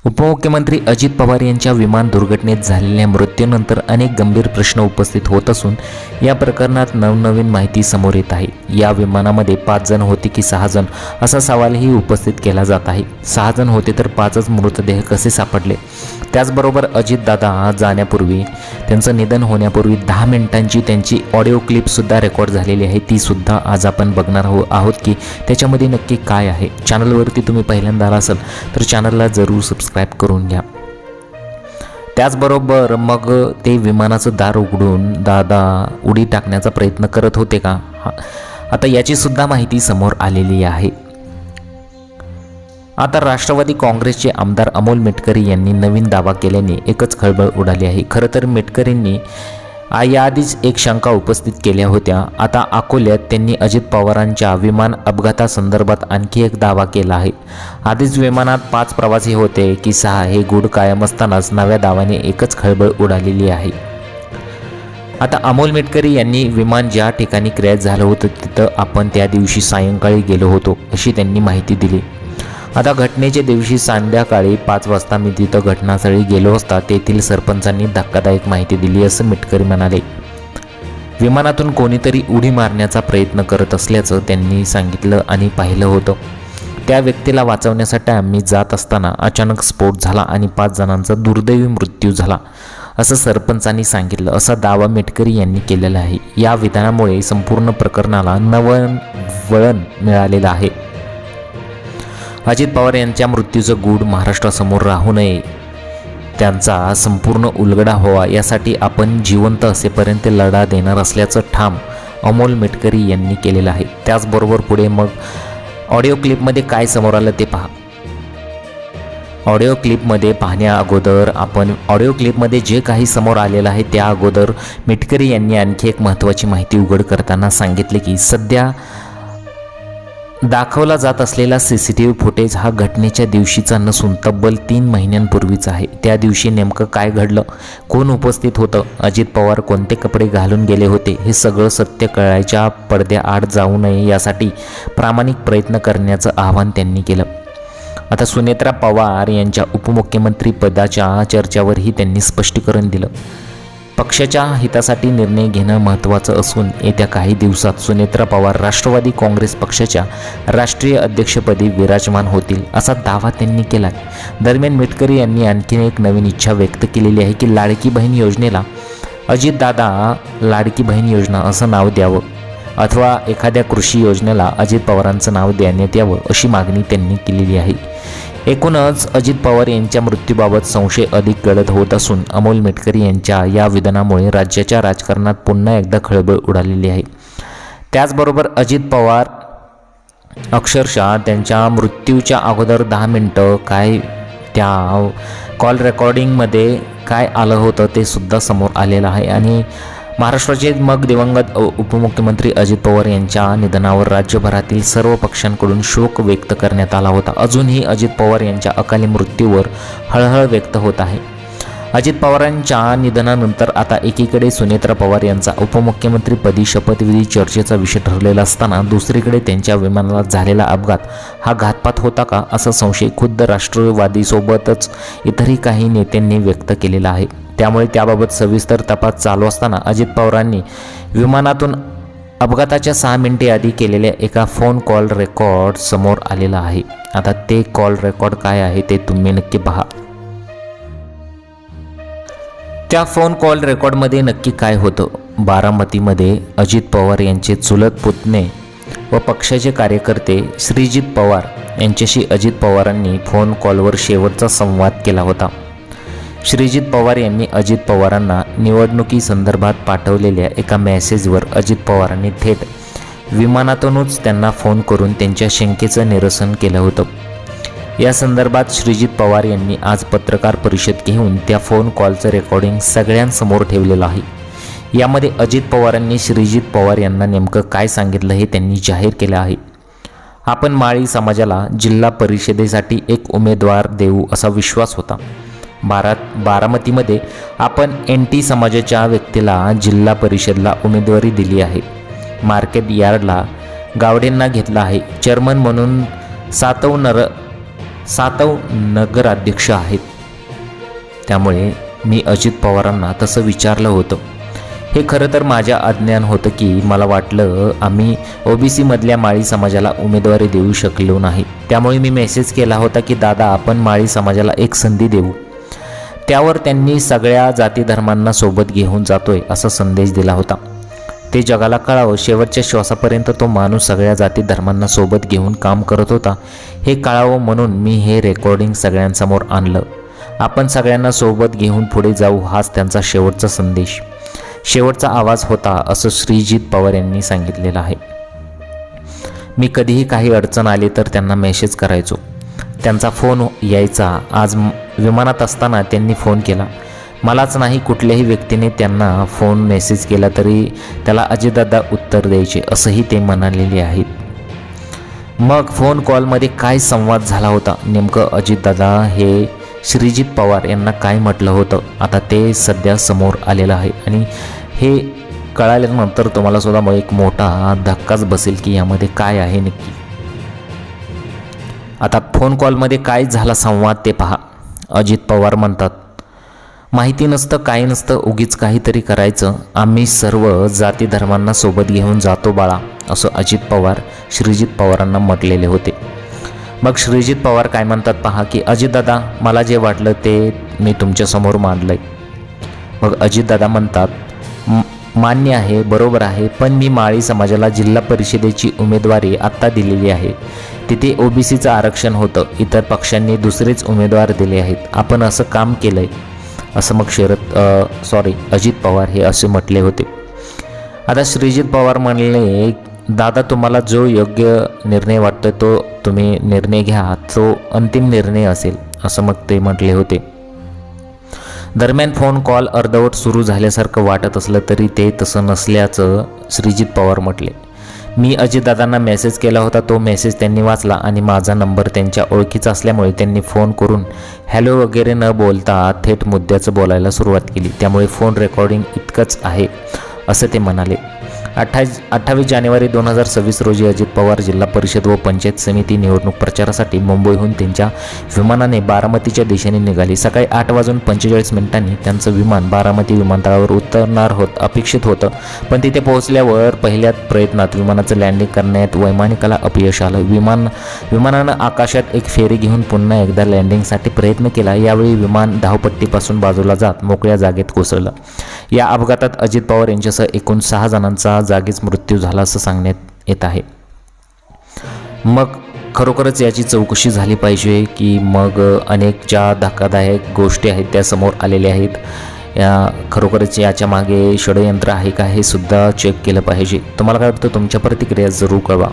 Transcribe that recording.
उपमुख्यमंत्री अजित पवार यांच्या विमान दुर्घटनेत झालेल्या मृत्यूनंतर अनेक गंभीर प्रश्न उपस्थित होत असून या प्रकरणात नवनवीन माहिती समोर येत आहे। या विमानामध्ये 5 जण होते की 6 जण असा सवालही उपस्थित केला जात आहे। 6 जण होते तर 5च मृतदेह कसे सापडले? त्याचबरोबर अजितदादा जाण्यापूर्वी त्यांचं निधन होण्यापूर्वी 10 मिनिटांची त्यांची ऑडिओ क्लिपसुद्धा रेकॉर्ड झालेली आहे, ती सुद्धा आज आपण बघणार आहोत की त्याच्यामध्ये नक्की काय आहे। चॅनलवरती तुम्ही पहिल्यांदा असाल तर चॅनलला जरूर सबस्क्राईब करून घ्या। त्याचबरोबर मग ते विमानाचं दार उघडून दादा उडी टाकण्याचा प्रयत्न करत होते का? आता याची सुद्धा माहिती समोर आलेली आहे। आता राष्ट्रवादी काँग्रेसचे आमदार अमोल मेटकरी यांनी नवीन दावा केल्याने एकच खळबळ उडाली आहे। खरं तर मेटकरींनी याआधीच एक शंका उपस्थित केल्या होत्या। आता अकोल्यात त्यांनी अजित पवारांच्या विमान अपघातासंदर्भात आणखी एक दावा केला आहे। आधीच विमानात 5 प्रवासी होते की 6 हे गूढ कायम असतानाच नव्या दाव्याने एकच खळबळ उडालेली आहे। आता अमोल मेटकरी यांनी विमान ज्या ठिकाणी क्रॅश झालं होतं तिथं आपण त्या दिवशी सायंकाळी गेलो होतो अशी त्यांनी माहिती दिली। आता घटनेच्या दिवशी संध्याकाळी 5 वाजता मी तिथं घटनास्थळी गेलो असता तेथील सरपंचांनी धक्कादायक माहिती दिली असं मेटकरी म्हणाले। विमानातून कोणीतरी उडी मारण्याचा प्रयत्न करत असल्याचं त्यांनी सांगितलं आणि पाहिलं होतं। त्या व्यक्तीला वाचवण्यासाठी आम्ही जात असताना अचानक स्फोट झाला आणि 5 जणांचा दुर्दैवी मृत्यू झाला असं सरपंचांनी सांगितलं, असा दावा मेटकरी यांनी केलेला आहे। या विधानामुळे संपूर्ण प्रकरणाला नवं वळण मिळालेलं आहे। अजित पवार यांच्या मृत्यूचं गूढ महाराष्ट्रासमोर राहू नये, त्यांचा संपूर्ण उलगडा व्हावा यासाठी आपण जिवंत असेपर्यंत लढा देणार असल्याचं ठाम अमोल मेटकरी यांनी केलेलं आहे। त्याचबरोबर पुढे मग ऑडिओ क्लिपमध्ये काय समोर आलं ते पहा। ऑडिओ क्लिपमध्ये पाहण्या अगोदर आपण ऑडिओ क्लिपमध्ये जे काही समोर आलेलं आहे त्या अगोदर मेटकरी यांनी आणखी एक महत्त्वाची माहिती उघड करताना सांगितले की सध्या दाखवला जात असलेला CCTV फुटेज हा घटनेच्या दिवशीचा नसून तब्बल 3 महिन्यांपूर्वीचा आहे। त्या दिवशी नेमकं काय घडलं, कोण उपस्थित होतं, अजित पवार कोणते कपडे घालून गेले होते, हे सगळं सत्य कळायच्या पडद्याआड जाऊ नये यासाठी प्रामाणिक प्रयत्न करण्याचं आवाहन त्यांनी केलं। आता सुनेत्रा पवार यांच्या उपमुख्यमंत्री पदाच्या चर्चावरही त्यांनी स्पष्टीकरण दिलं। पक्षाच्या हितासाठी निर्णय घेणं महत्त्वाचं असून येत्या काही दिवसात सुनेत्रा पवार राष्ट्रवादी काँग्रेस पक्षाच्या राष्ट्रीय अध्यक्षपदी विराजमान होतील असा दावा त्यांनी केला। दरम्यान मेटकरी यांनी आणखी एक नवीन इच्छा व्यक्त केलेली आहे की लाडकी बहीण योजनेला अजितदादा लाडकी बहीण योजना असं नाव द्यावं अथवा एखाद्या कृषी योजनेला अजित पवारांचं नाव देण्यात यावं अशी मागणी त्यांनी केलेली आहे। एकूणच अजित पवार यांच्या मृत्यूबाबत संशय अधिक गडद होत असून अमोल मेटकरी यांच्या या विधानामुळे राज्याच्या राजकारणात पुन्हा एकदा खळबळ उडालेली आहे। त्याचबरोबर अजित पवार अक्षरशः त्यांच्या मृत्यूच्या अगोदर 10 मिनिटं काय त्या कॉल रेकॉर्डिंगमध्ये काय आलं होतं ते सुद्धा समोर आलेलं आहे आणि महाराष्ट्राचे मग दिवंगत उपमुख्यमंत्री अजित पवार यांच्या निधनावर राज्यभरातील सर्व पक्षांकडून शोक व्यक्त करण्यात आला होता। अजूनही अजित पवार यांच्या अकाली मृत्यूवर हळहळ व्यक्त होत आहे। अजित पवारांच्या निधनानंतर आता एकीकडे सुनेत्रा पवार यांचा उपमुख्यमंत्रीपदी शपथविधी चर्चेचा विषय ठरलेला असताना दुसरीकडे त्यांच्या विमानाला झालेला अपघात हा घातपात होता का असा संशय खुद्द राष्ट्रवादीसोबतच इतरही काही नेत्यांनी व्यक्त केलेला आहे। त्यामुळे त्याबाबत सविस्तर तपास चालू असताना अजित पवारांनी विमानातून अपघाताच्या 6 मिनिटे आधी केलेल्या एका फोन कॉल रेकॉर्ड समोर आलेला आहे। आता ते कॉल रेकॉर्ड काय आहे ते तुम्ही नक्की पहा। त्या फोन कॉल रेकॉर्डमध्ये नक्की काय होतं? बारामतीमध्ये अजित पवार यांचे चुलत पुतणे व पक्षाचे कार्यकर्ते श्रीजित पवार यांच्याशी अजित पवारांनी फोन कॉलवर शेवटचा संवाद केला होता। श्रीजित पवार यांनी अजित पवारांना निवडणुकीसंदर्भात पाठवलेल्या एका मेसेजवर अजित पवारांनी थेट विमानातूनच त्यांना फोन करून त्यांच्या शंकेचं निरसन केलं होतं। या संदर्भात श्रीजित पवार यांनी आज पत्रकार परिषद घेऊन त्या फोन कॉलचं रेकॉर्डिंग सगळ्यांसमोर ठेवलेलं आहे। यामध्ये अजित पवारांनी श्रीजित पवार यांना नेमकं काय सांगितलं हे त्यांनी जाहीर केलं आहे। आपण माळी समाजाला जिल्हा परिषदेसाठी एक उमेदवार देऊ असा विश्वास होता। बारामतीमध्ये आपण NT समाजाच्या व्यक्तीला जिल्हा परिषदला उमेदवारी दिली आहे। मार्केट यार्डला गावडेंना घेतला आहे। चेअरमन म्हणून सातव सातव नगराध्यक्ष आहेत. त्यामुळे मी अजित पवारांना तसं विचारलं होतं. हे खरं तर माझ्या अज्ञान होतं की मला वाटलं आम्ही OBC मधल्या माळी समाजाला उमेदवारी देऊ शकलो नाही. त्यामुळे मी मेसेज केला होता की दादा आपण माळी समाजाला एक संधी देऊ. त्यावर त्यांनी सगळ्या जाती धर्मांना सोबत घेऊन जातोय असा संदेश दिला होता. ते जगाला कळावं, शेवटच्या श्वासापर्यंत तो माणूस सगळ्या जाती धर्मांना सोबत घेऊन काम करत होता हे कळावं म्हणून मी हे रेकॉर्डिंग सगळ्यांसमोर आणलं. आपण सगळ्यांना सोबत घेऊन पुढे जाऊ हाच त्यांचा शेवटचा संदेश, शेवटचा आवाज होता असं श्रीजित पवार यांनी सांगितलेलं आहे. मी कधीही काही अडचण आली तर त्यांना मेसेज करायचो. त्यांचा फोन यायचा. आज विमानात असताना त्यांनी फोन केला. मलाच नाही कुठल्याही व्यक्तीने त्यांना फोन मेसेज केला तरी त्याला अजितदादा उत्तर द्यायचे असंही ते म्हणालेले आहेत. मग फोन कॉलमध्ये काय संवाद झाला होता, नेमकं अजितदादा हे श्रीजित पवार यांना काय म्हटलं होतं, आता ते सध्या समोर आलेलं आहे. आणि हे कळाल्यानंतर तुम्हाला सुद्धा मग एक मोठा धक्काच बसेल की यामध्ये काय आहे नक्की. आता फोन कॉलमध्ये काय झाला संवाद ते पहा. अजित पवार म्हणतात, माहिती नसतं काही नसतं उगीच काहीतरी करायचं. आम्ही सर्व जाती धर्मांना सोबत घेऊन जातो बाळा असं अजित पवार श्रीजित पवारांना म्हटलेले होते. मग श्रीजित पवार काय म्हणतात पहा की अजितदादा मला जे वाटलं ते मी तुमच्यासमोर मांडलंय. मग अजितदादा म्हणतात, मान्य आहे, बरोबर आहे, पण मी माळी समाजाला जिल्हा परिषदेची उमेदवारी आत्ता दिलेली आहे. तिथे OBCचं आरक्षण होतं, इतर पक्षांनी दुसरेच उमेदवार दिले आहेत. आपण असं काम केलं आहे असं मग अजित पवार हे असे म्हटले होते. आता श्रीजित पवार म्हणले, दादा तुम्हाला जो योग्य निर्णय वाटतो तो तुम्ही निर्णय घ्या, तो अंतिम निर्णय असेल असं मग ते म्हटले होते. दरम्यान फोन कॉल अर्धवट सुरू झाल्यासारखं वाटत असलं तरी ते तसं नसल्याचं श्रीजित पवार म्हटले. मी अजितदादांना मेसेज केला होता, तो मेसेज त्यांनी वाचला आणि माझा नंबर त्यांच्या ओळखीचा असल्यामुळे त्यांनी फोन करून हॅलो वगैरे न बोलता थेट मुद्द्याचं बोलायला सुरुवात केली. त्यामुळे फोन रेकॉर्डिंग इतकंच आहे असं ते म्हणाले. 28 जानेवारी 2026 रोजी अजित पवार जिल्हा परिषद व पंचायत समिती निवडणूक प्रचारासाठी मुंबईहून त्यांच्या विमानाने बारामतीच्या दिशेने निघाली. सकाळी 8:45 त्यांचं विमान बारामती विमानतळावर उतरणार अपेक्षित होतं, पण तिथे पोहोचल्यावर पहिल्याच प्रयत्नात विमानाचं लँडिंग करण्यात वैमानिकाला अपयश आलं. विमानानं आकाशात एक फेरी घेऊन पुन्हा एकदा लँडिंगसाठी प्रयत्न केला. यावेळी विमान धावपट्टीपासून बाजूला जात मोकळ्या जागेत कोसळलं. या अपघातात अजित पवार यांच्यासह एकूण 6 जणांचा जागीच मृत्यू झाला असं सांगण्यात येत आहे. मग खरोखरच याची चौकशी झाली पाहिजे की मग अनेक ज्या धक्कादायक गोष्टी आहेत त्या समोर आलेल्या आहेत, या खरोखरच याच्या मागे षडयंत्र आहे का हे सुद्धा चेक केलं पाहिजे. तुम्हाला काय वाटतं, तुमच्या प्रतिक्रिया जरूर कळवा.